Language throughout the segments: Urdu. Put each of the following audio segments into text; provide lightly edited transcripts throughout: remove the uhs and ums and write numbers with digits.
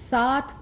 7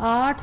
8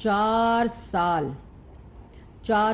4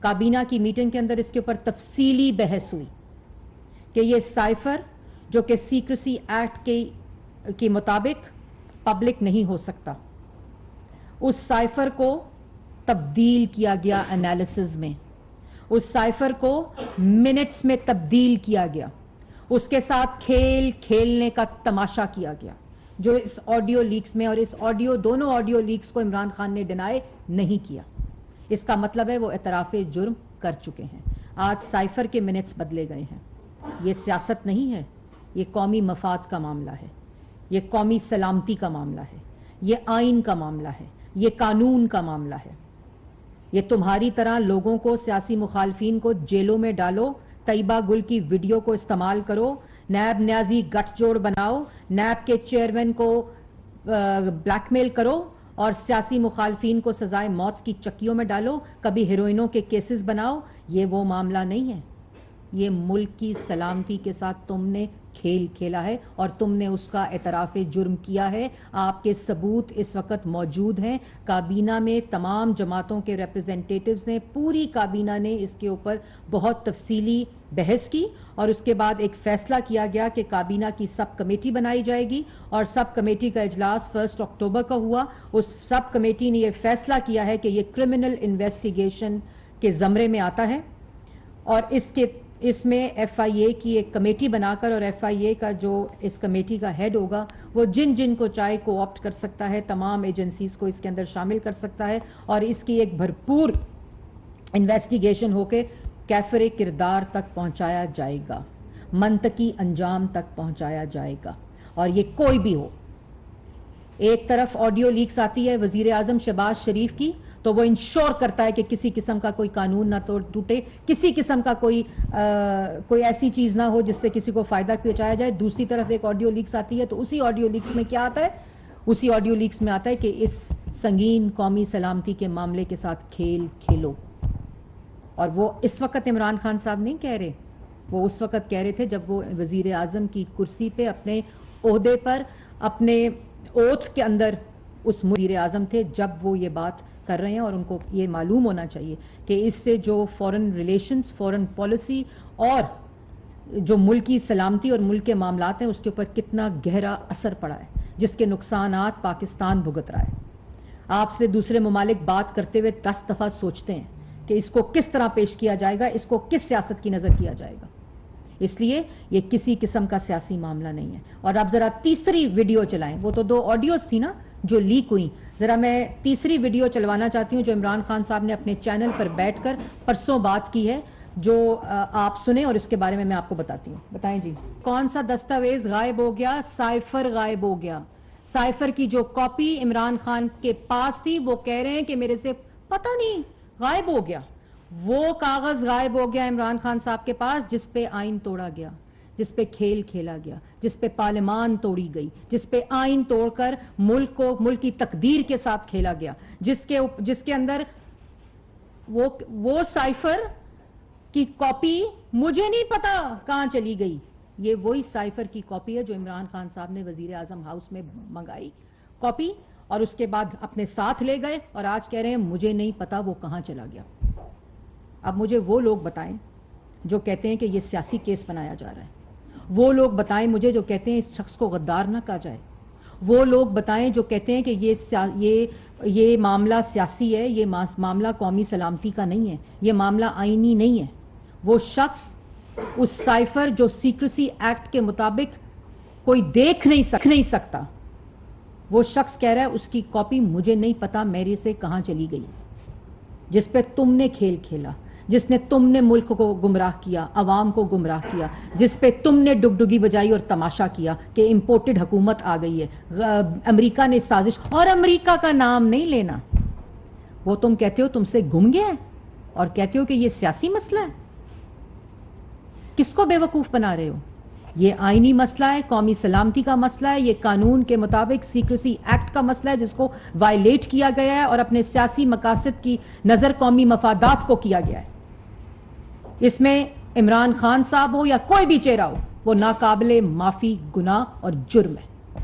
کابینہ کی میٹنگ کے اندر اس کے اوپر تفصیلی بحث ہوئی کہ یہ سائفر جو کہ سیکریسی ایکٹ کے مطابق پبلک نہیں ہو سکتا، اس سائفر کو تبدیل کیا گیا انالیسز میں، اس سائفر کو منٹس میں تبدیل کیا گیا، اس کے ساتھ کھیل کھیلنے کا تماشا کیا گیا جو اس آڈیو لیکس میں، اور اس دونوں آڈیو لیکس کو عمران خان نے ڈینائی نہیں کیا۔ اس کا مطلب ہے وہ اعتراف جرم کر چکے ہیں۔ آج سائفر کے منٹس بدلے گئے ہیں۔ یہ سیاست نہیں ہے، یہ قومی مفاد کا معاملہ ہے، یہ قومی سلامتی کا معاملہ ہے، یہ آئین کا معاملہ ہے، یہ قانون کا معاملہ ہے۔ یہ تمہاری طرح لوگوں کو، سیاسی مخالفین کو جیلوں میں ڈالو، طیبہ گل کی ویڈیو کو استعمال کرو، نیب نیازی گٹھ جوڑ بناؤ، نیب کے چیئرمین کو بلیک میل کرو اور سیاسی مخالفین کو سزائے موت کی چکیوں میں ڈالو، کبھی ہیروئنوں کے کیسز بناؤ۔ یہ وہ معاملہ نہیں ہے۔ یہ ملک کی سلامتی کے ساتھ تم نے کھیل کھیلا ہے اور تم نے اس کا اعتراف جرم کیا ہے۔ آپ کے ثبوت اس وقت موجود ہیں۔ کابینہ میں تمام جماعتوں کے ریپرزنٹیٹیوز نے، پوری کابینہ نے اس کے اوپر بہت تفصیلی بحث کی اور اس کے بعد ایک فیصلہ کیا گیا کہ کابینہ کی سب کمیٹی بنائی جائے گی اور سب کمیٹی کا اجلاس 1 اکتوبر کا ہوا۔ اس سب کمیٹی نے یہ فیصلہ کیا ہے کہ یہ کرمنل انویسٹیگیشن کے زمرے میں آتا ہے اور اس میں ایف آئی اے کی ایک کمیٹی بنا کر، اور ایف آئی اے کا جو اس کمیٹی کا ہیڈ ہوگا وہ جن کو چاہے کو آپٹ کر سکتا ہے، تمام ایجنسیز کو اس کے اندر شامل کر سکتا ہے اور اس کی ایک بھرپور انویسٹیگیشن ہو کے کیفر کردار تک پہنچایا جائے گا، منطقی انجام تک پہنچایا جائے گا۔ اور یہ کوئی بھی ہو، ایک طرف آڈیو لیکس آتی ہے وزیر اعظم شہباز شریف کی تو وہ انشور کرتا ہے کہ کسی قسم کا کوئی قانون نہ ٹوٹے، کسی قسم کا کوئی ایسی چیز نہ ہو جس سے کسی کو فائدہ پہنچایا جائے۔ دوسری طرف ایک آڈیو لیکس آتی ہے تو اسی آڈیو لیکس میں کیا آتا ہے؟ اسی آڈیو لیکس میں آتا ہے کہ اس سنگین قومی سلامتی کے معاملے کے ساتھ کھیل کھیلو۔ اور وہ اس وقت عمران خان صاحب نہیں کہہ رہے، وہ اس وقت کہہ رہے تھے جب وہ وزیر اعظم کی کرسی پہ اپنے عہدے پر، اپنے اوتھ کے اندر اس وزیر اعظم تھے، جب وہ یہ بات کر رہے ہیں۔ اور ان کو یہ معلوم ہونا چاہیے کہ اس سے جو فورن ریلیشنز، فورن پالیسی اور جو ملکی سلامتی اور ملک کے معاملات ہیں اس کے اوپر کتنا گہرا اثر پڑا ہے، جس کے نقصانات پاکستان بھگت رہا ہے۔ آپ سے دوسرے ممالک بات کرتے ہوئے 10 دفعہ سوچتے ہیں کہ اس کو کس طرح پیش کیا جائے گا، اس کو کس سیاست کی نظر کیا جائے گا۔ اس لیے یہ کسی قسم کا سیاسی معاملہ نہیں ہے۔ اور آپ ذرا تیسری ویڈیو چلائیں، وہ تو 2 آڈیوز تھی نا جو لیک ہوئی، ذرا میں تیسری ویڈیو چلوانا چاہتی ہوں جو عمران خان صاحب نے اپنے چینل پر بیٹھ کر پرسوں بات کی ہے، جو آپ سنیں اور اس کے بارے میں آپ کو بتاتی ہوں۔ بتائیں جی، کون سا دستاویز غائب ہو گیا؟ سائفر غائب ہو گیا۔ سائفر کی جو کاپی عمران خان کے پاس تھی وہ کہہ رہے ہیں کہ میرے سے پتہ نہیں غائب ہو گیا۔ وہ کاغذ غائب ہو گیا عمران خان صاحب کے پاس جس پہ آئین توڑا گیا، جس پہ کھیل کھیلا گیا، جس پہ پارلیمان توڑی گئی، جس پہ آئین توڑ کر ملک کی تقدیر کے ساتھ کھیلا گیا، جس کے اندر وہ سائفر کی کاپی مجھے نہیں پتا کہاں چلی گئی۔ یہ وہی سائفر کی کاپی ہے جو عمران خان صاحب نے وزیر اعظم ہاؤس میں منگائی کاپی اور اس کے بعد اپنے ساتھ لے گئے اور آج کہہ رہے ہیں مجھے نہیں پتا وہ کہاں چلا گیا۔ اب مجھے وہ لوگ بتائیں جو کہتے ہیں کہ یہ سیاسی کیس بنایا جا رہا ہے، وہ لوگ بتائیں مجھے جو کہتے ہیں اس شخص کو غدار نہ کہا جائے، وہ لوگ بتائیں جو کہتے ہیں کہ یہ معاملہ سیاسی ہے، یہ معاملہ قومی سلامتی کا نہیں ہے، یہ معاملہ آئینی نہیں ہے۔ وہ شخص اس سائفر جو سیکریسی ایکٹ کے مطابق کوئی دیکھ نہیں سکتا، وہ شخص کہہ رہا ہے اس کی کاپی مجھے نہیں پتا میرے سے کہاں چلی گئی، جس پہ تم نے کھیل کھیلا، جس نے تم نے ملک کو گمراہ کیا، عوام کو گمراہ کیا، جس پہ تم نے ڈگڈگی بجائی اور تماشا کیا کہ امپورٹڈ حکومت آ گئی ہے، امریکہ نے سازش، اور امریکہ کا نام نہیں لینا۔ وہ تم کہتے ہو تم سے گم گیا ہے اور کہتے ہو کہ یہ سیاسی مسئلہ ہے۔ کس کو بیوقوف بنا رہے ہو؟ یہ آئینی مسئلہ ہے، قومی سلامتی کا مسئلہ ہے، یہ قانون کے مطابق سیکریسی ایکٹ کا مسئلہ ہے جس کو وائلیٹ کیا گیا ہے اور اپنے سیاسی مقاصد کی نظر قومی مفادات کو کیا گیا ہے۔ اس میں عمران خان صاحب ہو یا کوئی بھی چہرہ ہو، وہ ناقابل معافی گناہ اور جرم ہے،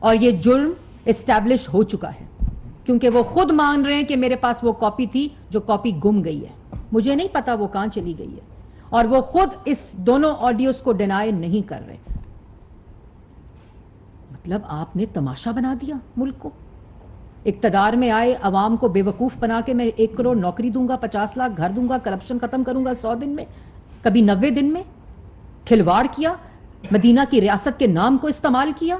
اور یہ جرم اسٹیبلش ہو چکا ہے۔ کیونکہ وہ خود مان رہے ہیں کہ میرے پاس وہ کاپی تھی جو کاپی گم گئی ہے، مجھے نہیں پتا وہ کہاں چلی گئی ہے، اور وہ خود اس دونوں آڈیوز کو ڈینائی نہیں کر رہے. مطلب آپ نے تماشا بنا دیا ملک کو. اقتدار میں آئے، عوام کو بے وقوف بنا کے میں 1 کروڑ نوکری دوں گا، 50 لاکھ گھر دوں گا، کرپشن ختم کروں گا 100 دن میں، کبھی 90 دن میں. کھلواڑ کیا، مدینہ کی ریاست کے نام کو استعمال کیا،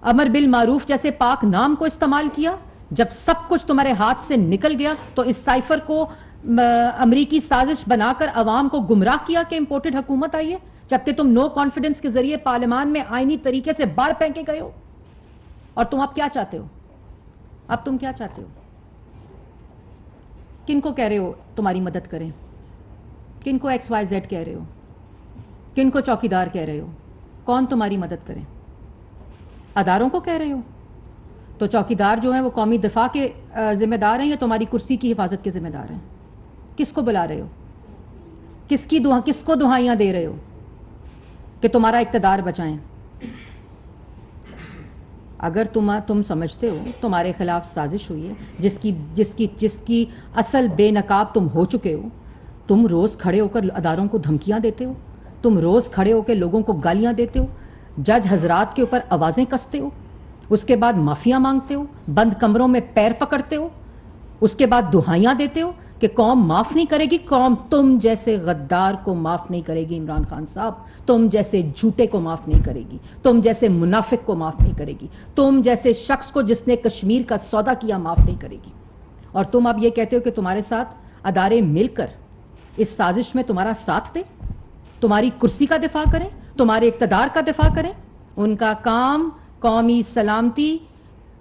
امر بالمعروف جیسے پاک نام کو استعمال کیا. جب سب کچھ تمہارے ہاتھ سے نکل گیا تو اس سائفر کو امریکی سازش بنا کر عوام کو گمراہ کیا کہ امپورٹڈ حکومت آئی ہے، جبکہ تم نو کانفیڈنس کے ذریعے پارلیمان میں آئینی طریقے سے باہر پھینکے گئے ہو. اور تم اب کیا چاہتے ہو؟ اب تم کیا چاہتے ہو؟ کن کو کہہ رہے ہو تمہاری مدد کریں؟ کن کو XYZ کہہ رہے ہو؟ کن کو چوکیدار کہہ رہے ہو؟ کون تمہاری مدد کریں؟ اداروں کو کہہ رہے ہو؟ تو چوکیدار جو ہیں وہ قومی دفاع کے ذمہ دار ہیں یا تمہاری کرسی کی حفاظت کے ذمہ دار ہیں؟ کس کو بلا رہے ہو؟ کس کو دہائیاں دے رہے ہو کہ تمہارا اقتدار بچائیں؟ اگر تم سمجھتے ہو تمہارے خلاف سازش ہوئی ہے جس کی اصل بے نقاب تم ہو چکے ہو، تم روز کھڑے ہو کر اداروں کو دھمکیاں دیتے ہو، تم روز کھڑے ہو کے لوگوں کو گالیاں دیتے ہو، جج حضرات کے اوپر آوازیں کستے ہو، اس کے بعد معافیاں مانگتے ہو، بند کمروں میں پیر پکڑتے ہو، اس کے بعد دہائیاں دیتے ہو کہ قوم معاف نہیں کرے گی. قوم تم جیسے غدار کو معاف نہیں کرے گی عمران خان صاحب، تم جیسے جھوٹے کو معاف نہیں کرے گی، تم جیسے منافق کو معاف نہیں کرے گی، تم جیسے شخص کو جس نے کشمیر کا سودا کیا معاف نہیں کرے گی. اور تم اب یہ کہتے ہو کہ تمہارے ساتھ ادارے مل کر اس سازش میں تمہارا ساتھ دیں، تمہاری کرسی کا دفاع کریں، تمہارے اقتدار کا دفاع کریں. ان کا کام قومی سلامتی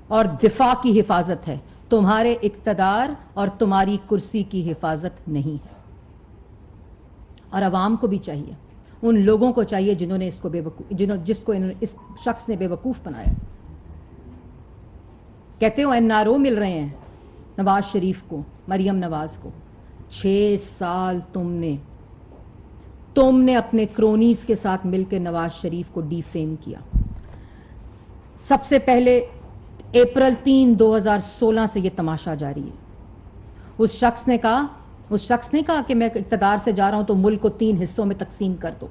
اور دفاع کی حفاظت ہے، تمہارے اقتدار اور تمہاری کرسی کی حفاظت نہیں ہے. اور عوام کو بھی چاہیے، ان لوگوں کو چاہیے جنہوں نے جس کو اس شخص نے بے وقوف بنایا. کہتے ہو NRO مل رہے ہیں نواز شریف کو، مریم نواز کو. 6 سال تم نے اپنے کرونیز کے ساتھ مل کے نواز شریف کو ڈی فیم کیا. سب سے پہلے اپریل 3 2016 سے یہ تماشا جاری ہے. اس شخص نے کہا کہ میں اقتدار سے جا رہا ہوں تو ملک کو 3 حصوں میں تقسیم کر دو.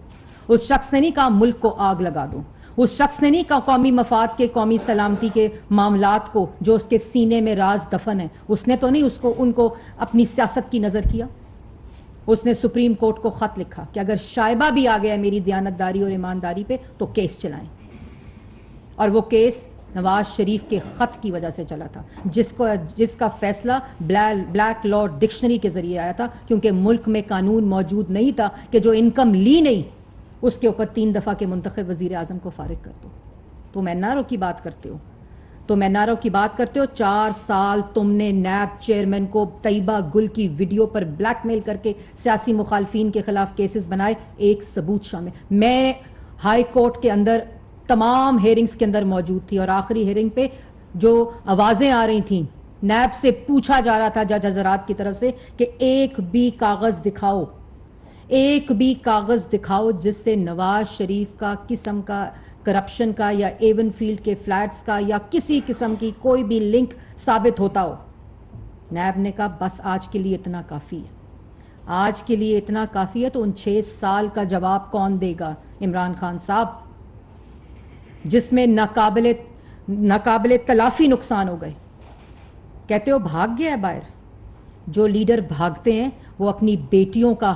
اس شخص نے نہیں کہا ملک کو آگ لگا دو. اس شخص نے نہیں کہا قومی مفاد کے، قومی سلامتی کے معاملات کو جو اس کے سینے میں راز دفن ہے، اس نے تو نہیں ان کو اپنی سیاست کی نظر کیا. اس نے سپریم کورٹ کو خط لکھا کہ اگر شائبہ بھی آ گیا میری دیانتداری اور ایمانداری پہ تو کیس چلائیں. اور وہ کیس نواز شریف کے خط کی وجہ سے چلا تھا، جس کا فیصلہ بلیک لا ڈکشنری کے ذریعے آیا تھا، کیونکہ ملک میں قانون موجود نہیں تھا کہ جو انکم لی نہیں اس کے اوپر 3 دفعہ کے منتخب وزیر اعظم کو فارغ کر دو. تم NRO کی بات کرتے ہو. 4 سال تم نے نیب چیئرمین کو طیبہ گل کی ویڈیو پر بلیک میل کر کے سیاسی مخالفین کے خلاف کیسز بنائے. ایک ثبوت شامل، میں ہائی کورٹ کے اندر تمام ہیئرنگز کے اندر موجود تھی، اور آخری ہیئرنگ پہ جو آوازیں آ رہی تھیں، نیب سے پوچھا جا رہا تھا جج حضرات کی طرف سے کہ ایک بھی کاغذ دکھاؤ جس سے نواز شریف کا قسم کا کرپشن کا یا ایون فیلڈ کے فلیٹس کا یا کسی قسم کی کوئی بھی لنک ثابت ہوتا ہو. نیب نے کہا بس آج کے لیے اتنا کافی ہے. تو ان 6 سال کا جواب کون دے گا عمران خان صاحب، جس میں ناقابل تلافی نقصان ہو گئے؟ کہتے ہو بھاگ گیا ہے باہر. جو لیڈر بھاگتے ہیں وہ اپنی بیٹیوں کا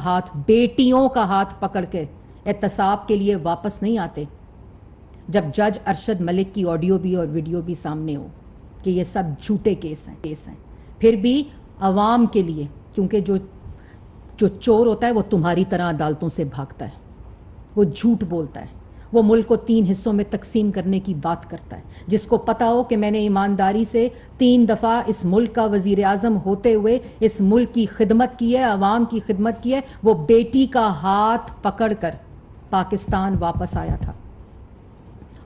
ہاتھ پکڑ کے احتساب کے لیے واپس نہیں آتے. جب جج ارشد ملک کی آڈیو بھی اور ویڈیو بھی سامنے ہو کہ یہ سب جھوٹے کیس ہیں، پھر بھی عوام کے لیے، کیونکہ جو چور ہوتا ہے وہ تمہاری طرح عدالتوں سے بھاگتا ہے، وہ جھوٹ بولتا ہے، وہ ملک کو 3 حصوں میں تقسیم کرنے کی بات کرتا ہے. جس کو پتا ہو کہ میں نے ایمانداری سے 3 دفعہ اس ملک کا وزیر اعظم ہوتے ہوئے اس ملک کی خدمت کی ہے، عوام کی خدمت کی ہے، وہ بیٹی کا ہاتھ پکڑ کر پاکستان واپس آیا تھا.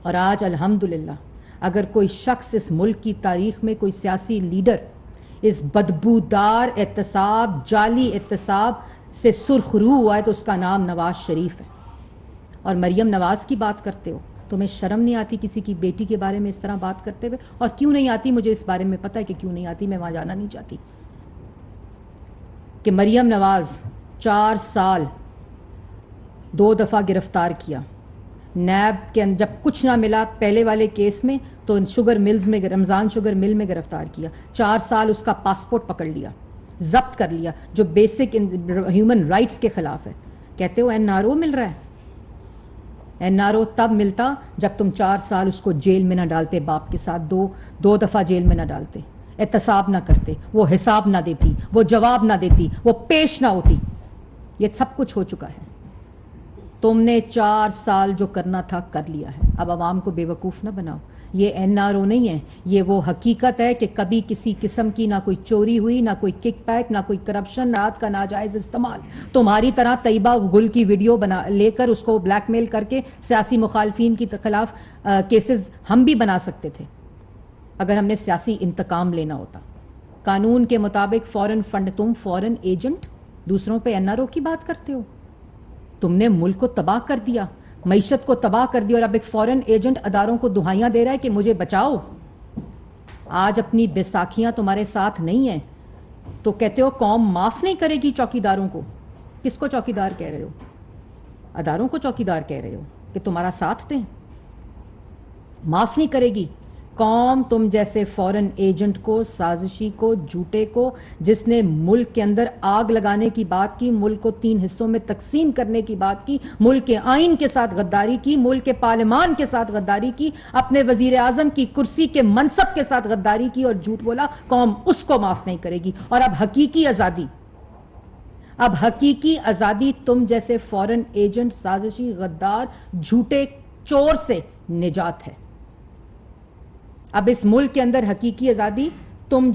اور آج الحمدللہ اگر کوئی شخص اس ملک کی تاریخ میں، کوئی سیاسی لیڈر اس بدبودار احتساب، جعلی احتساب سے سرخرو ہوا ہے تو اس کا نام نواز شریف ہے. اور مریم نواز کی بات کرتے ہو، تمہیں شرم نہیں آتی کسی کی بیٹی کے بارے میں اس طرح بات کرتے ہوئے؟ اور کیوں نہیں آتی؟ مجھے اس بارے میں پتہ ہے کہ کیوں نہیں آتی، میں وہاں جانا نہیں چاہتی. کہ مریم نواز 4 سال 2 دفعہ گرفتار کیا نیب کے جب کچھ نہ ملا پہلے والے کیس میں تو شوگر ملز میں رمضان شوگر مل میں گرفتار کیا. 4 سال اس کا پاسپورٹ پکڑ لیا، ضبط کر لیا، جو بیسک ہیومن رائٹس کے خلاف ہے. کہتے ہو این آر او مل رہا ہے. این آر او تب ملتا جب تم 4 سال اس کو جیل میں نہ ڈالتے، باپ کے ساتھ دو دفعہ جیل میں نہ ڈالتے، احتساب نہ کرتے، وہ حساب نہ دیتی، وہ جواب نہ دیتی، وہ پیش نہ ہوتی. یہ سب کچھ ہو چکا ہے. تم نے 4 سال جو کرنا تھا کر لیا ہے. اب عوام کو بے وقوف نہ بناؤ. یہ این آر او نہیں ہے، یہ وہ حقیقت ہے کہ کبھی کسی قسم کی نہ کوئی چوری ہوئی، نہ کوئی کک بیک، نہ کوئی کرپشن، رات کا ناجائز استعمال. تمہاری طرح طیبہ گل کی ویڈیو بنا لے کر اس کو بلیک میل کر کے سیاسی مخالفین کی خلاف کیسز ہم بھی بنا سکتے تھے اگر ہم نے سیاسی انتقام لینا ہوتا. قانون کے مطابق فورن فنڈ، تم فورن ایجنٹ دوسروں پہ این آر او کی بات کرتے ہو. تم نے ملک کو تباہ کر دیا، معیشت کو تباہ کر دیا، اور اب ایک فورن ایجنٹ اداروں کو دہائیاں دے رہا ہے کہ مجھے بچاؤ. آج اپنی بیساکھیاں تمہارے ساتھ نہیں ہیں تو کہتے ہو قوم معاف نہیں کرے گی چوکیداروں کو. کس کو چوکیدار کہہ رہے ہو؟ اداروں کو چوکیدار کہہ رہے ہو کہ تمہارا ساتھ دیں. معاف نہیں کرے گی قوم تم جیسے فورن ایجنٹ کو، سازشی کو، جھوٹے کو، جس نے ملک کے اندر آگ لگانے کی بات کی، ملک کو 3 حصوں میں تقسیم کرنے کی بات کی، ملک کے آئین کے ساتھ غداری کی، ملک کے پارلیمان کے ساتھ غداری کی، اپنے وزیر اعظم کی کرسی کے منصب کے ساتھ غداری کی اور جھوٹ بولا. قوم اس کو معاف نہیں کرے گی. اور اب حقیقی آزادی تم جیسے فورن ایجنٹ، سازشی، غدار، جھوٹے چور سے نجات ہے. اب اس ملک کے اندر حقیقی آزادی تم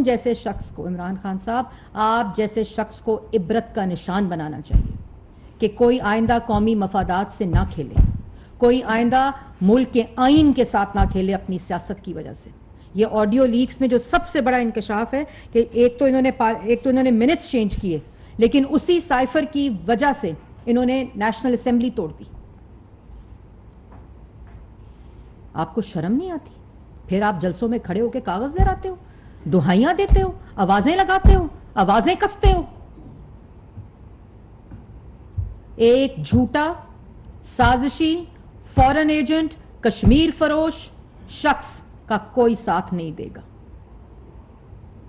جیسے شخص کو، عمران خان صاحب آپ جیسے شخص کو عبرت کا نشان بنانا چاہیے کہ کوئی آئندہ قومی مفادات سے نہ کھیلے، کوئی آئندہ ملک کے آئین کے ساتھ نہ کھیلے اپنی سیاست کی وجہ سے. یہ آڈیو لیکس میں جو سب سے بڑا انکشاف ہے کہ ایک تو انہوں نے منٹس چینج کیے، لیکن اسی سائفر کی وجہ سے انہوں نے نیشنل اسمبلی توڑ دی. آپ کو شرم نہیں آتی؟ پھر آپ جلسوں میں کھڑے ہو کے کاغذ لہراتے ہو، دہائیاں دیتے ہو، آوازیں لگاتے ہو، آوازیں کستے ہو. ایک جھوٹا سازشی فورن ایجنٹ کشمیر فروش شخص کا کوئی ساتھ نہیں دے گا.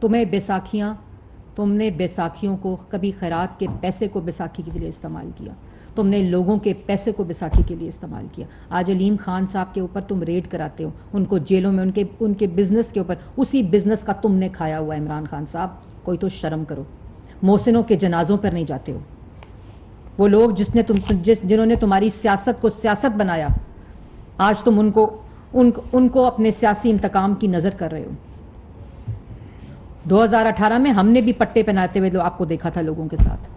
تم نے بیساکھیوں کو کبھی خیرات کے پیسے کو بیساکھی کے لیے استعمال کیا، تم نے لوگوں کے پیسے کو بیساکھی کے لیے استعمال کیا. آج علیم خان صاحب کے اوپر تم ریڈ کراتے ہو، ان کو جیلوں میں ان کے بزنس کے اوپر، اسی بزنس کا تم نے کھایا ہوا ہے. عمران خان صاحب کوئی تو شرم کرو. محسنوں کے جنازوں پر نہیں جاتے ہو. وہ لوگ جنہوں نے تمہاری سیاست کو سیاست بنایا، آج تم ان کو اپنے سیاسی انتقام کی نظر کر رہے ہو. 2018 میں ہم نے بھی پٹے پہناتے ہوئے آپ کو دیکھا تھا لوگوں کے ساتھ.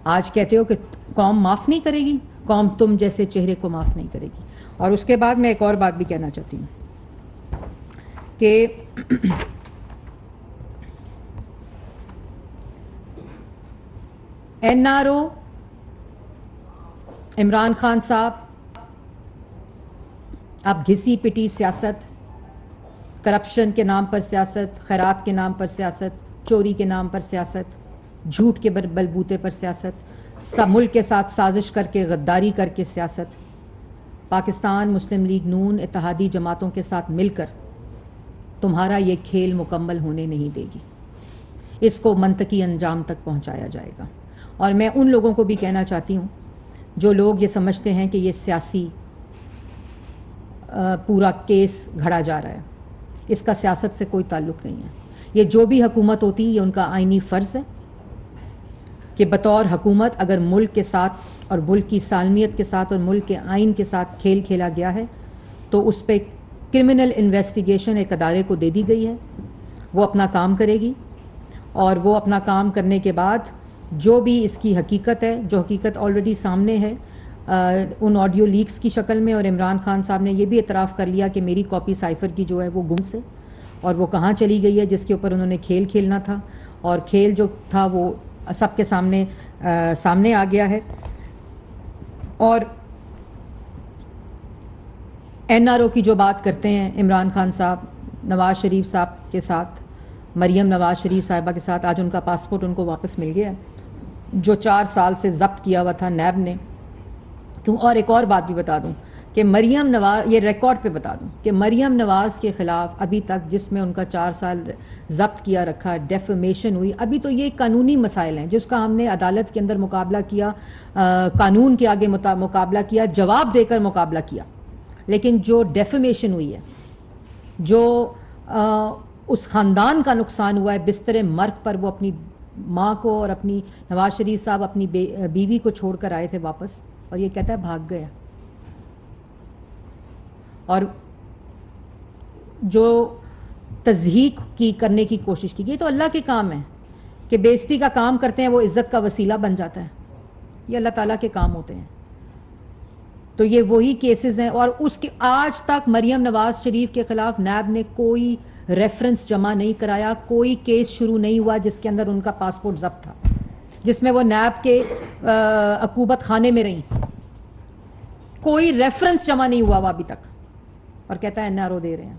آج کہتے ہو کہ قوم معاف نہیں کرے گی. قوم تم جیسے چہرے کو معاف نہیں کرے گی. اور اس کے بعد میں ایک اور بات بھی کہنا چاہتی ہوں کہ N R O, Imran Khan صاحب اب گھسی پٹی سیاست، کرپشن کے نام پر سیاست، خیرات کے نام پر سیاست، چوری کے نام پر سیاست، جھوٹ کے بلبوتے پر سیاست، سب ملک کے ساتھ سازش کر کے غداری کر کے سیاست، پاکستان مسلم لیگ نون اتحادی جماعتوں کے ساتھ مل کر تمہارا یہ کھیل مکمل ہونے نہیں دے گی. اس کو منطقی انجام تک پہنچایا جائے گا. اور میں ان لوگوں کو بھی کہنا چاہتی ہوں جو لوگ یہ سمجھتے ہیں کہ یہ سیاسی پورا کیس گھڑا جا رہا ہے، اس کا سیاست سے کوئی تعلق نہیں ہے. یہ جو بھی حکومت ہوتی ہے یہ ان کا آئینی فرض ہے کہ بطور حکومت اگر ملک کے ساتھ اور ملک کی سالمیت کے ساتھ اور ملک کے آئین کے ساتھ کھیل کھیلا گیا ہے تو اس پہ کرمنل انویسٹیگیشن ایک ادارے کو دے دی گئی ہے. وہ اپنا کام کرے گی اور وہ اپنا کام کرنے کے بعد جو بھی اس کی حقیقت ہے، جو حقیقت آلریڈی سامنے ہے ان آڈیو لیکس کی شکل میں، اور عمران خان صاحب نے یہ بھی اعتراف کر لیا کہ میری کاپی سائفر کی جو ہے وہ گم سے اور وہ کہاں چلی گئی ہے، جس کے اوپر انہوں نے کھیل کھیلنا تھا، اور کھیل جو تھا وہ سب کے سامنے آ گیا ہے. اور NRO کی جو بات کرتے ہیں عمران خان صاحب نواز شریف صاحب کے ساتھ، مریم نواز شریف صاحبہ کے ساتھ، آج ان کا پاسپورٹ ان کو واپس مل گیا جو 4 سال سے ضبط کیا ہوا تھا نیب نے. کیوں؟ اور ایک اور بات بھی بتا دوں کہ مریم نواز، یہ ریکارڈ پہ بتا دوں کہ مریم نواز کے خلاف ابھی تک جس میں ان کا 4 سال ضبط کیا رکھا، ڈیفیمیشن ہوئی، ابھی تو یہ قانونی مسائل ہیں جس کا ہم نے عدالت کے اندر مقابلہ کیا، قانون کے آگے مقابلہ کیا، جواب دے کر مقابلہ کیا. لیکن جو ڈیفیمیشن ہوئی ہے، جو اس خاندان کا نقصان ہوا ہے بستر مرگ پر، وہ اپنی ماں کو اور اپنی نواز شریف صاحب اپنی بیوی کو چھوڑ کر آئے تھے واپس، اور یہ کہتا ہے بھاگ گیا. اور جو تضحیق کی کرنے کی کوشش کی، یہ تو اللہ کے کام ہے کہ بے عزتی کا کام کرتے ہیں وہ عزت کا وسیلہ بن جاتا ہے. یہ اللہ تعالیٰ کے کام ہوتے ہیں. تو یہ وہی کیسز ہیں. اور اس کے آج تک مریم نواز شریف کے خلاف نیب نے کوئی ریفرنس جمع نہیں کرایا، کوئی کیس شروع نہیں ہوا جس کے اندر ان کا پاسپورٹ ضبط تھا، جس میں وہ نیب کے عقوبت خانے میں رہیں. کوئی ریفرنس جمع نہیں ہوا وہ ابھی تک، اور کہتا ہے NRO دے رہے ہیں.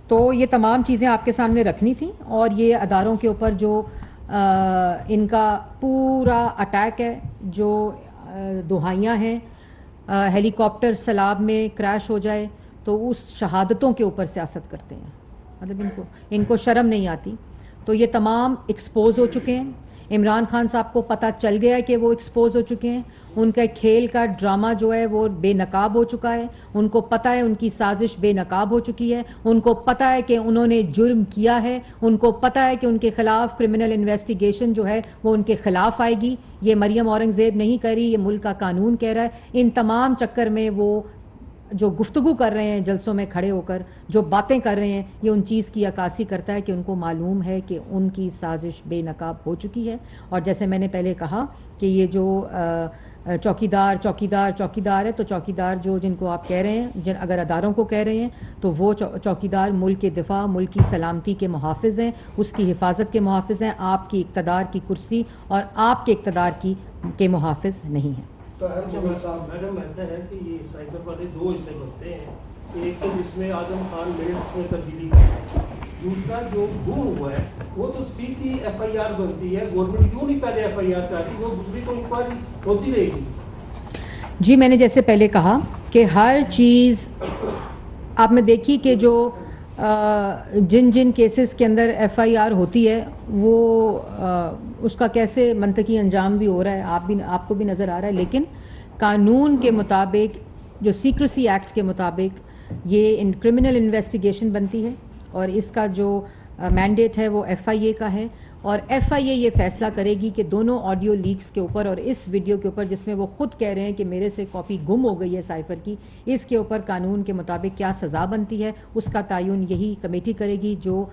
تو یہ تمام چیزیں آپ کے سامنے رکھنی تھیں. اور یہ اداروں کے اوپر جو ان کا پورا اٹیک ہے، جو دہائیاں ہیں، ہیلی کاپٹر سیلاب میں کریش ہو جائے تو اس شہادتوں کے اوپر سیاست کرتے ہیں. مطلب ان کو شرم نہیں آتی. تو یہ تمام ایکسپوز ہو چکے ہیں. عمران خان صاحب کو پتہ چل گیا ہے کہ وہ ایکسپوز ہو چکے ہیں. ان کا کھیل کا ڈرامہ جو ہے وہ بے نقاب ہو چکا ہے. ان کو پتہ ہے ان کی سازش بے نقاب ہو چکی ہے. ان کو پتہ ہے کہ انہوں نے جرم کیا ہے. ان کو پتہ ہے کہ ان کے خلاف کرمنل انویسٹیگیشن جو ہے وہ ان کے خلاف آئے گی. یہ مریم اورنگزیب نہیں کہہ رہی، یہ ملک کا قانون کہہ رہا ہے. ان تمام چکر میں وہ جو گفتگو کر رہے ہیں جلسوں میں کھڑے ہو کر، جو باتیں کر رہے ہیں، یہ ان چیز کی عکاسی کرتا ہے کہ ان کو معلوم ہے کہ ان کی سازش بے نقاب ہو چکی ہے. اور جیسے میں نے پہلے کہا کہ یہ جو چوکیدار ہے، تو چوکیدار جو جن کو آپ کہہ رہے ہیں، اگر اداروں کو کہہ رہے ہیں تو وہ چوکیدار ملک کے دفاع، ملک کی سلامتی کے محافظ ہیں، اس کی حفاظت کے محافظ ہیں. آپ کی اقتدار کی کرسی اور آپ کے اقتدار کے محافظ نہیں ہیں. میڈم ایسا ہے کہ یہ سائبر والے 2 حصے بنتے ہیں. ایک تو جس میں اعظم خان منٹس میں تبدیلی کرتا ہے، دوسرا جو گم ہوا ہے وہ تو سیدھی FIR بنتی ہے. گورنمنٹ کیوں نہیں پہلے FIR چاہتی؟ وہ دوسری تو انکوائری ہوتی رہے گی. جی میں نے جیسے پہلے کہا کہ ہر چیز آپ نے دیکھی کہ جو جن کیسز کے اندر FIR ہوتی ہے وہ اس کا کیسے منطقی انجام بھی ہو رہا ہے، آپ کو بھی نظر آ رہا ہے. لیکن قانون کے مطابق، جو سیکریسی ایکٹ کے مطابق یہ کرمنل انویسٹیگیشن بنتی ہے، اور اس کا جو مینڈیٹ ہے وہ FIA کا ہے. اور FIA یہ فیصلہ کرے گی کہ دونوں آڈیو لیکس کے اوپر اور اس ویڈیو کے اوپر جس میں وہ خود کہہ رہے ہیں کہ میرے سے کاپی گم ہو گئی ہے سائفر کی، اس کے اوپر قانون کے مطابق کیا سزا بنتی ہے. اس کا تعین یہی کمیٹی کرے گی جو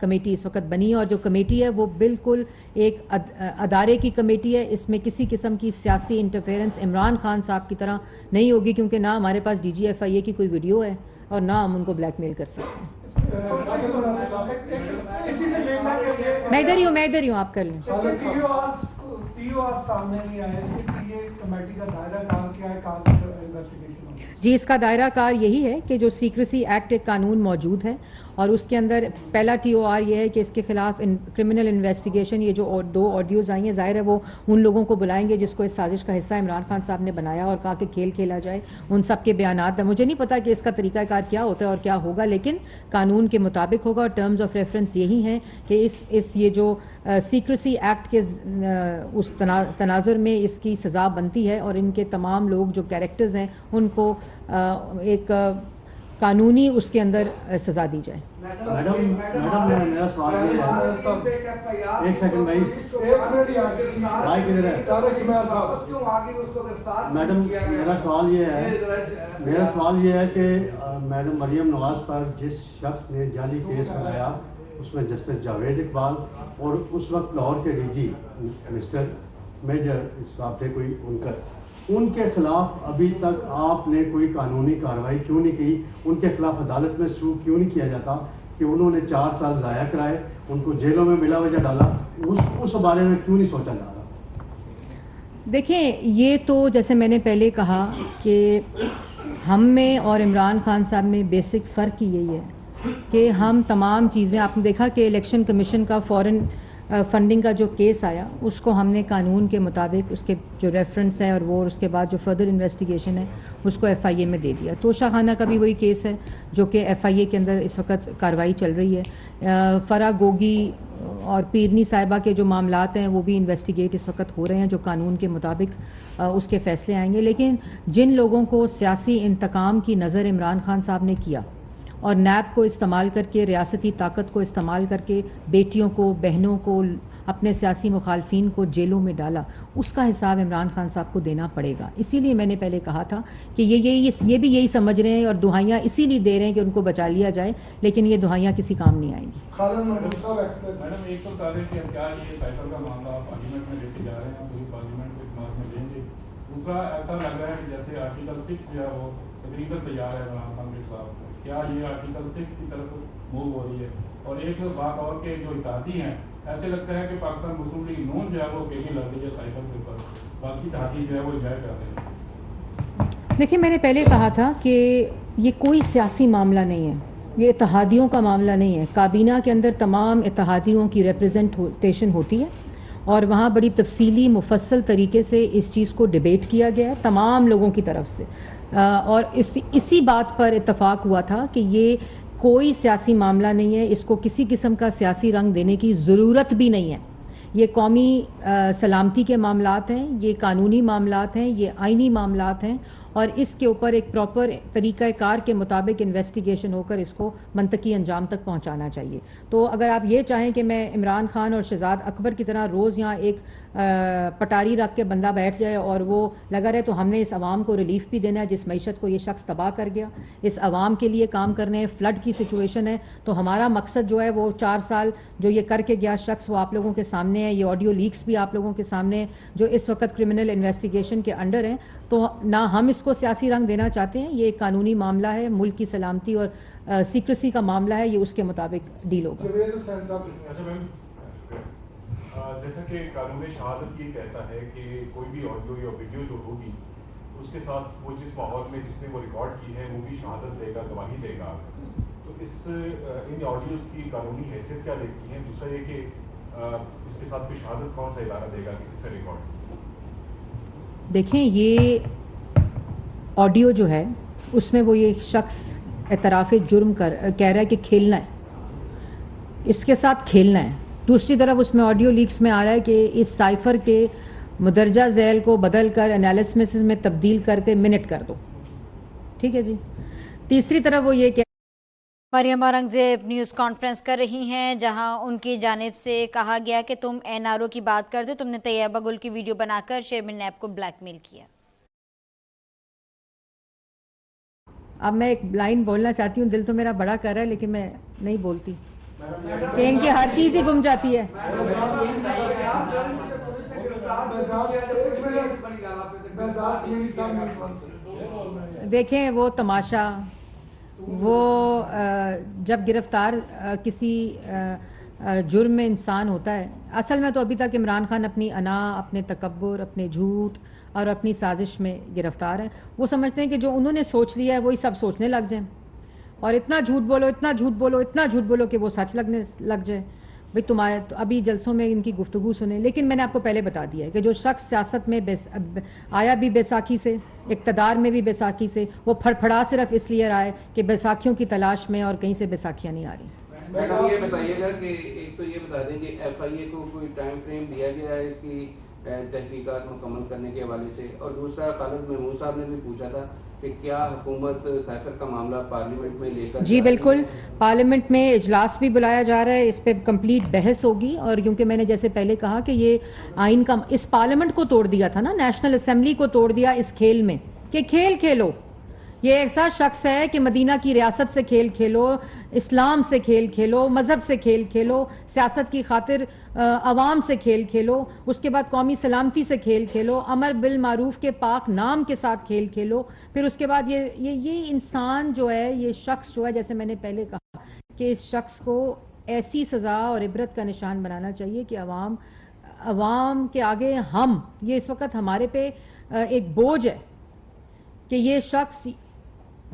کمیٹی اس وقت بنی ہے. اور جو کمیٹی ہے وہ بالکل ایک ادارے کی کمیٹی ہے. اس میں کسی قسم کی سیاسی انٹرفیرنس عمران خان صاحب کی طرح نہیں ہوگی، کیونکہ نہ ہمارے پاس DG FIA کی کوئی ویڈیو ہے اور نہ ہم ان کو بلیک میل کر سکتے ہیں. میں ادھر ہی ہوں آپ کر لیں. جی اس کا دائرہ کار یہی ہے کہ جو سیکریسی ایکٹ ایک قانون موجود ہے، اور اس کے اندر پہلا TOR یہ ہے کہ اس کے خلاف کرمنل انویسٹیگیشن، یہ جو 2 آڈیوز آئی ہیں، ظاہر ہے وہ ان لوگوں کو بلائیں گے جس کو اس سازش کا حصہ عمران خان صاحب نے بنایا اور کہا کہ کھیل کھیلا جائے. ان سب کے بیانات ہیں. مجھے نہیں پتا کہ اس کا طریقہ کار کیا ہوتا ہے اور کیا ہوگا، لیکن قانون کے مطابق ہوگا. اور ٹرمز آف ریفرنس یہی ہیں کہ یہ جو سیکریسی ایکٹ کے اس تناظر میں اس کی سزا بنتی ہے، اور ان کے تمام لوگ جو کیریکٹرز ہیں ان کو ایک قانونی اس کے اندر سزا دی جائے. میڈم میرا سوال یہ ہے، ایک سیکنڈ بھائی کدھر ہے میڈم، میرا سوال یہ ہے کہ میڈم مریم نواز پر جس شخص نے جعلی کیس بنایا اس میں جسٹس جاوید اقبال اور اس وقت لاہور کے DG مسٹر میجر صاحب تھے کوئی ان کے خلاف ابھی تک آپ نے کوئی قانونی کارروائی کیوں نہیں کی؟ ان کے خلاف عدالت میں سو کیوں نہیں کیا جاتا کہ انہوں نے 4 سال ضائع کرائے، ان کو جیلوں میں بلا وجہ ڈالا؟ اس بارے میں کیوں نہیں سوچا جا رہا؟ دیکھیں یہ تو جیسے میں نے پہلے کہا کہ ہم میں اور عمران خان صاحب میں بیسک فرق ہی یہی ہے کہ ہم تمام چیزیں، آپ نے دیکھا کہ الیکشن کمیشن کا فورن فنڈنگ کا جو کیس آیا اس کو ہم نے قانون کے مطابق اس کے جو ریفرنس ہے اور وہ اس کے بعد جو فردر انویسٹیگیشن ہے اس کو ایف آئی اے میں دے دیا. توشہ خانہ کا بھی وہی کیس ہے جو کہ ایف آئی اے کے اندر اس وقت کارروائی چل رہی ہے. فرا گوگی اور پیرنی صاحبہ کے جو معاملات ہیں وہ بھی انویسٹیگیٹ اس وقت ہو رہے ہیں جو قانون کے مطابق اس کے فیصلے آئیں گے. لیکن جن لوگوں کو سیاسی انتقام کی نظر عمران خان صاحب نے کیا اور نیب کو استعمال کر کے، ریاستی طاقت کو استعمال کر کے بیٹیوں کو، بہنوں کو، اپنے سیاسی مخالفین کو جیلوں میں ڈالا، اس کا حساب عمران خان صاحب کو دینا پڑے گا. اسی لیے میں نے پہلے کہا تھا کہ یہ بھی یہی سمجھ رہے ہیں اور دہائیاں اسی لیے دے رہے ہیں کہ ان کو بچا لیا جائے، لیکن یہ دہائیاں کسی کام نہیں آئیں گی. میڈم ایک تو بتا دیں کہ کیا یہ سائیکل کا معاملہ پارلیمنٹ میں لے کے جا رہے ہیں، پوری پارلیمنٹ کو اعتماد میں لیں گے؟ دوسرا ایسا لگ رہا ہے کہ جیسے آرٹیکل 6 جو ہے وہ تقریباً تیار ہے عمران خان کے خلاف، کیا یہ آرٹیکل 6 کی طرف موو ہو رہی ہے؟ اور ایک بات اور کہ جو اتحادی ہیں، ایسے لگتا ہے کہ پاکستان مسلم لیگ نون جو ہے وہ اکیلی لڑ رہی ہے سائیکل کے اوپر، باقی اتحادی جو ہے وہ انجوائے کر رہے ہیں. دیکھیں میں نے پہلے کہا تھا کہ یہ کوئی سیاسی معاملہ نہیں ہے، یہ اتحادیوں کا معاملہ نہیں ہے. کابینہ کے اندر تمام اتحادیوں کی ریپرزنٹیشن ہوتی ہے اور وہاں بڑی تفصیلی مفصل طریقے سے اس چیز کو ڈیبیٹ کیا گیا ہے تمام لوگوں کی طرف سے، اور اسی بات پر اتفاق ہوا تھا کہ یہ کوئی سیاسی معاملہ نہیں ہے، اس کو کسی قسم کا سیاسی رنگ دینے کی ضرورت بھی نہیں ہے. یہ قومی سلامتی کے معاملات ہیں، یہ قانونی معاملات ہیں، یہ آئینی معاملات ہیں اور اس کے اوپر ایک پراپر طریقہ کار کے مطابق انویسٹیگیشن ہو کر اس کو منطقی انجام تک پہنچانا چاہیے. تو اگر آپ یہ چاہیں کہ میں عمران خان اور شہزاد اکبر کی طرح روز یہاں ایک پٹاری رکھ کے بندہ بیٹھ جائے اور وہ لگا رہے، تو ہم نے اس عوام کو ریلیف بھی دینا ہے جس معیشت کو یہ شخص تباہ کر گیا. اس عوام کے لیے کام کرنے ہیں، فلڈ کی سچویشن ہے، تو ہمارا مقصد جو ہے وہ 4 سال جو یہ کر کے گیا شخص وہ آپ لوگوں کے سامنے ہے. یہ آڈیو لیکس بھی آپ لوگوں کے سامنے ہیں جو اس وقت کرمنل انویسٹیگیشن کے انڈر ہیں. تو نہ ہم اس کو سیاسی رنگ دینا چاہتے ہیں، یہ ایک قانونی معاملہ ہے، ملک کی سلامتی اور سیکریسی کا معاملہ ہے، یہ اس کے مطابق ڈیل ہوگا. جیسا کہ قانون شہادت یہ کہتا ہے کہ کوئی بھی آڈیو یا ویڈیو جو ہوگی اس کے ساتھ وہ جس ماحول میں جس نے وہ ریکارڈ کی ہے وہ بھی شہادت دے گا، گواہی دے گا. تو ان آڈیوز کی قانونی حیثیت کیا دیکھتی ہیں؟ دوسرا یہ کہ اس کے ساتھ کوئی شہادت کون سا ادارہ دے گا کہ کس سے ریکارڈ؟ دیکھیں یہ آڈیو جو ہے اس میں وہ یہ شخص اعتراف جرم کہہ رہا ہے کہ کھیلنا ہے، اس کے ساتھ کھیلنا ہے. دوسری طرف اس میں آڈیو لیکس میں آ رہا ہے کہ اس سائفر کے مدرجہ ذیل کو بدل کر انالیسس میں تبدیل کر کے منٹ کر دو. ٹھیک ہے جی. تیسری طرف وہ یہ کہ مریم اورنگزیب نیوز کانفرنس کر رہی ہیں جہاں ان کی جانب سے کہا گیا کہ تم این آر او کی بات کرتے ہو، تم نے طیبہ گل کی ویڈیو بنا کر چیئرمین نیب کو بلیک میل کیا. اب میں ایک لائن بولنا چاہتی ہوں، دل تو میرا بڑا کر رہا ہے لیکن میں نہیں بولتی کہ ان کی ہر چیز ہی گم جاتی ہے. دیکھیں وہ تماشا، وہ جب گرفتار کسی جرم میں انسان ہوتا ہے، اصل میں تو ابھی تک عمران خان اپنی انا، اپنے تکبر، اپنے جھوٹ اور اپنی سازش میں گرفتار ہیں. وہ سمجھتے ہیں کہ جو انہوں نے سوچ لیا ہے وہی سب سوچنے لگ جائیں اور اتنا جھوٹ بولو، اتنا جھوٹ بولو، اتنا جھوٹ بولو کہ وہ سچ لگنے لگ جائے. بھئی تمہارے ابھی جلسوں میں ان کی گفتگو سنیں. لیکن میں نے آپ کو پہلے بتا دیا ہے کہ جو شخص سیاست میں آیا بھی بیساکھی سے، اقتدار میں بھی بیساکھی سے، وہ پھڑپھڑا صرف اس لیے رہا ہے کہ بیساکھیوں کی تلاش میں اور کہیں سے بیساکھیاں نہیں آ رہی. میڈم یہ بتائیے گا کہ ایک تو یہ بتا دیں کہ ایف آئی اے کو کوئی ٹائم فریم دیا گیا ہے اس کی تحقیقات مکمل کرنے کے حوالے سے؟ اور دوسرا خالد محمود صاحب نے بھی پوچھا تھا کہ کیا حکومت سائفر کا معاملہ پارلیمنٹ میں لے کر؟ جی بالکل، پارلیمنٹ میں اجلاس بھی بلایا جا رہا ہے، اس پہ کمپلیٹ بحث ہوگی. اور کیونکہ میں نے جیسے پہلے کہا کہ یہ آئین کا اس پارلیمنٹ کو توڑ دیا تھا نا، نیشنل اسمبلی کو توڑ دیا اس کھیل میں کہ کھیل کھیلو. یہ ایسا شخص ہے کہ مدینہ کی ریاست سے کھیل کھیلو، اسلام سے کھیل کھیلو، مذہب سے کھیل کھیلو، سیاست کی خاطر عوام سے کھیل کھیلو، اس کے بعد قومی سلامتی سے کھیل کھیلو، امر بالمعروف کے پاک نام کے ساتھ کھیل کھیلو. پھر اس کے بعد یہ انسان جو ہے، یہ شخص جو ہے، جیسے میں نے پہلے کہا کہ اس شخص کو ایسی سزا اور عبرت کا نشان بنانا چاہیے کہ عوام عوام کے آگے ہم یہ اس وقت ہمارے پہ ایک بوجھ ہے کہ یہ شخص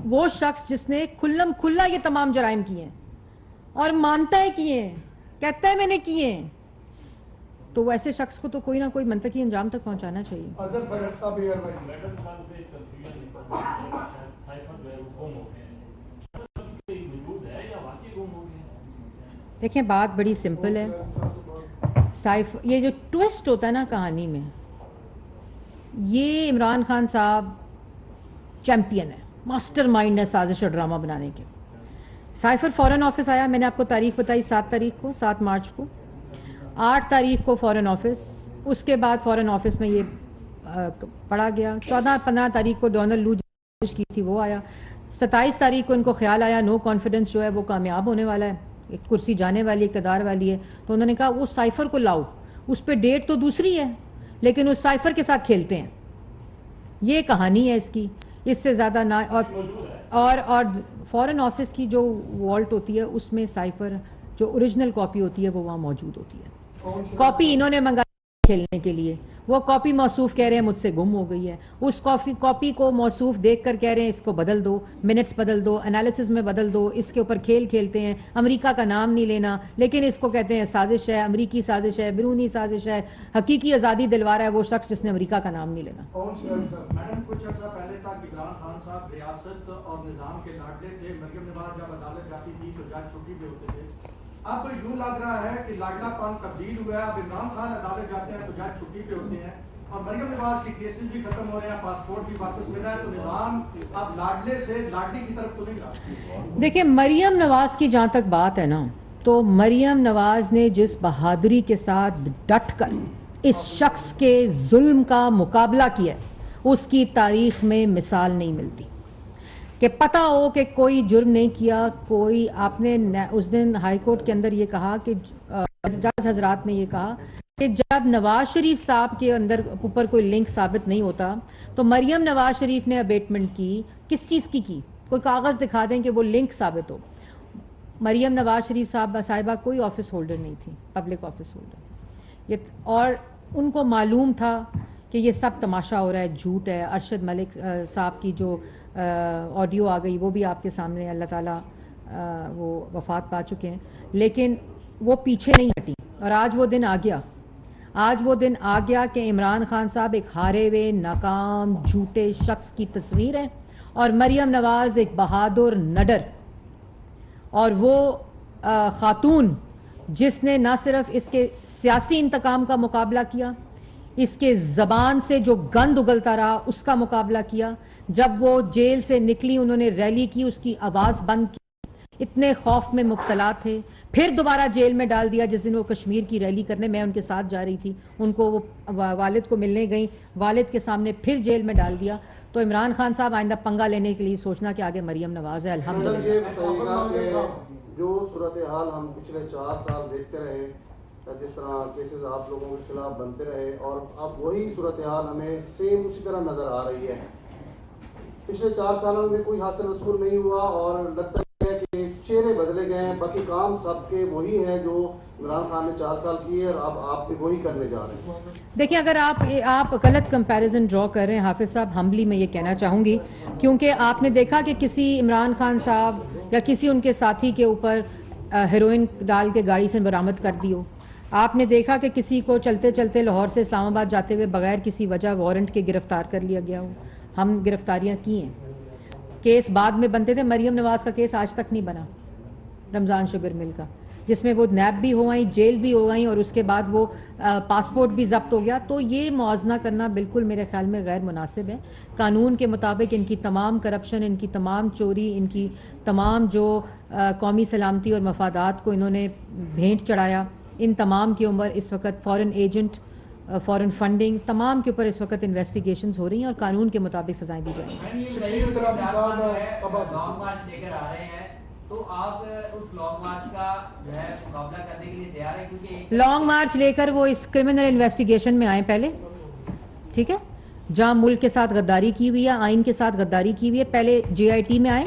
وہ شخص جس نے کھلم کھلا یہ تمام جرائم کیے ہیں اور مانتا ہے کیے ہیں, کہتا ہے میں نے کیے ہیں, تو ایسے شخص کو تو کوئی نہ کوئی منطقی انجام تک پہنچانا چاہیے. دیکھیں بات بڑی سمپل ہے. یہ جو ٹویسٹ ہوتا ہے نا کہانی میں, یہ عمران خان صاحب چیمپئن ہے, ماسٹر مائنڈ ہے سازش اور ڈرامہ بنانے کے. سائفر فورن آفس آیا, میں نے آپ کو تاریخ بتائی 7 تاریخ کو, 7 مارچ کو. 8 تاریخ کو فورن آفس, اس کے بعد فورن آفس میں یہ پڑھا گیا. 14-15 تاریخ کو ڈونلڈ لو کی تھی وہ آیا. 27 تاریخ کو ان کو خیال آیا نو کانفیڈنس جو ہے وہ کامیاب ہونے والا ہے, ایک کرسی جانے والی, اقتدار والی ہے, تو انہوں نے کہا وہ سائفر کو لاؤ, اس پہ ڈیٹ تو دوسری ہے لیکن اس سائفر کے ساتھ کھیلتے ہیں. یہ کہانی ہے اس کی, اس سے زیادہ نہ. اور فورن آفس کی جو والٹ ہوتی ہے اس میں سائفر جو اوریجنل کاپی ہوتی ہے وہ وہاں موجود ہوتی ہے. کاپی انہوں نے منگا کھیلنے کے لیے, وہ کاپی موصوف کہہ رہے ہیں مجھ سے گم ہو گئی ہے. اس کاپی کو موصوف دیکھ کر کہہ رہے ہیں اس کو بدل دو, منٹس بدل دو, انالیسز میں بدل دو, اس کے اوپر کھیل کھیلتے ہیں. امریکہ کا نام نہیں لینا لیکن اس کو کہتے ہیں سازش ہے, امریکی سازش ہے, بیرونی سازش ہے. حقیقی آزادی دلوا رہا ہے وہ شخص جس نے امریکہ کا نام نہیں لینا. میڈم کچھ عرصہ پہلے تک عمران خان صاحب ریاست اور نظام کے لاڈلے تھے. مریم نواز جب عدالت جاتی تھی تو جج چھٹی پہ ہوتے تھے. اب یوں لگ رہا ہے کہ لاڈلا پن تبدیل ہوا ہے. اب عمران خان عدالت جاتے ہیں تو جج چھٹی پہ ہوتے ہیں اور مریم نواز کی کیسز بھی ختم ہو رہے ہیں, پاسپورٹ بھی واپس مل رہا ہے, تو نظام اب لاڈلے سے لاڈلی کی طرف تو نہیں جاتا. دیکھیں مریم نواز کی جہاں تک بات ہے نا, تو مریم نواز نے جس بہادری کے ساتھ ڈٹ کر اس شخص کے ظلم کا مقابلہ کیا اس کی تاریخ میں مثال نہیں ملتی. کہ پتہ ہو کہ کوئی جرم نہیں کیا کوئی. آپ نے اس دن ہائی کورٹ کے اندر یہ کہا کہ جج حضرات نے یہ کہا کہ جب نواز شریف صاحب کے اندر اوپر کوئی لنک ثابت نہیں ہوتا تو مریم نواز شریف نے ابیٹمنٹ کی کس چیز کی, کوئی کاغذ دکھا دیں کہ وہ لنک ثابت ہو. مریم نواز شریف صاحبہ کوئی آفس ہولڈر نہیں تھی, پبلک آفس ہولڈر, اور ان کو معلوم تھا کہ یہ سب تماشا ہو رہا ہے, جھوٹ ہے. ارشد ملک صاحب کی جو آڈیو آ گئی وہ بھی آپ کے سامنے, اللہ تعالیٰ وہ وفات پا چکے ہیں, لیکن وہ پیچھے نہیں ہٹی. اور آج وہ دن آ گیا کہ عمران خان صاحب ایک ہارے ہوئے ناکام جھوٹے شخص کی تصویر ہے اور مریم نواز ایک بہادر نڈر اور وہ خاتون جس نے نہ صرف اس کے سیاسی انتقام کا مقابلہ کیا, اس کے زبان سے جو گند اگلتا رہا اس کا مقابلہ کیا. جب وہ جیل سے نکلی انہوں نے ریلی کی, اس کی آواز بند کی, اتنے خوف میں مبتلا تھے. پھر دوبارہ جیل میں ڈال دیا جس دن وہ کشمیر کی ریلی کرنے, میں ان کے ساتھ جا رہی تھی, ان کو وہ والد کو ملنے گئیں, والد کے سامنے پھر جیل میں ڈال دیا. تو عمران خان صاحب آئندہ پنگا لینے کے لیے سوچنا کہ آگے مریم نواز ہے. الحمدللہ جو صورتحال ہم پچھلے 4 سال دیکھتے رہے, جس طرح کیسز آپ لوگوں کے خلاف بنتے رہے, اور اب وہی صورتحال ہمیں سیم اسی طرح نظر آ رہی ہے. پچھلے 4 سالوں میں کوئی حاصل وصول نہیں ہوا اور لگتا ہے کہ چہرے بدلے گئے ہیں, باقی کام سب کے وہی ہیں جو عمران خان نے 4 سال کیے اور اب آپ بھی وہی کرنے جا رہے ہیں. دیکھیں اگر آپ غلط کمپیریزن ڈرا کر رہے ہیں حافظ صاحب, ہمبلی میں یہ کہنا چاہوں گی, کیونکہ آپ نے دیکھا کہ کسی عمران خان صاحب یا کسی ان کے ساتھی کے اوپر ہیروئن ڈال کے گاڑی سے برآمد کر دی ہو. آپ نے دیکھا کہ کسی کو چلتے چلتے لاہور سے اسلام آباد جاتے ہوئے بغیر کسی وجہ وارنٹ کے گرفتار کر لیا گیا ہو. ہم گرفتاریاں کی ہیں, کیس بعد میں بنتے تھے. مریم نواز کا کیس آج تک نہیں بنا, رمضان شوگر مل کا, جس میں وہ نیب بھی ہو گئیں, جیل بھی ہو گئیں اور اس کے بعد وہ پاسپورٹ بھی ضبط ہو گیا. تو یہ موازنہ کرنا بالکل میرے خیال میں غیر مناسب ہے. قانون کے مطابق ان کی تمام کرپشن, ان کی تمام چوری, ان کی تمام جو قومی سلامتی اور مفادات کو انہوں نے بھینٹ چڑھایا, ان تمام کی عمر اس وقت فورن ایجنٹ, فورن فنڈنگ, تمام کے اوپر اس وقت انویسٹیگیشنز ہو رہی ہیں اور قانون کے مطابق سزائیں دی جائیں گی. تو آپ اس لانگ مارچ کا جو ہے مقابلہ کرنے کے لیے تیار ہیں؟ کیونکہ لانگ مارچ لے کر وہ اس کرمنل انویسٹیگیشن میں آئیں پہلے, ٹھیک ہے, جہاں ملک کے ساتھ غداری کی ہوئی ہے, آئین کے ساتھ غداری کی ہوئی ہے, پہلے جے آئی ٹی میں آئیں,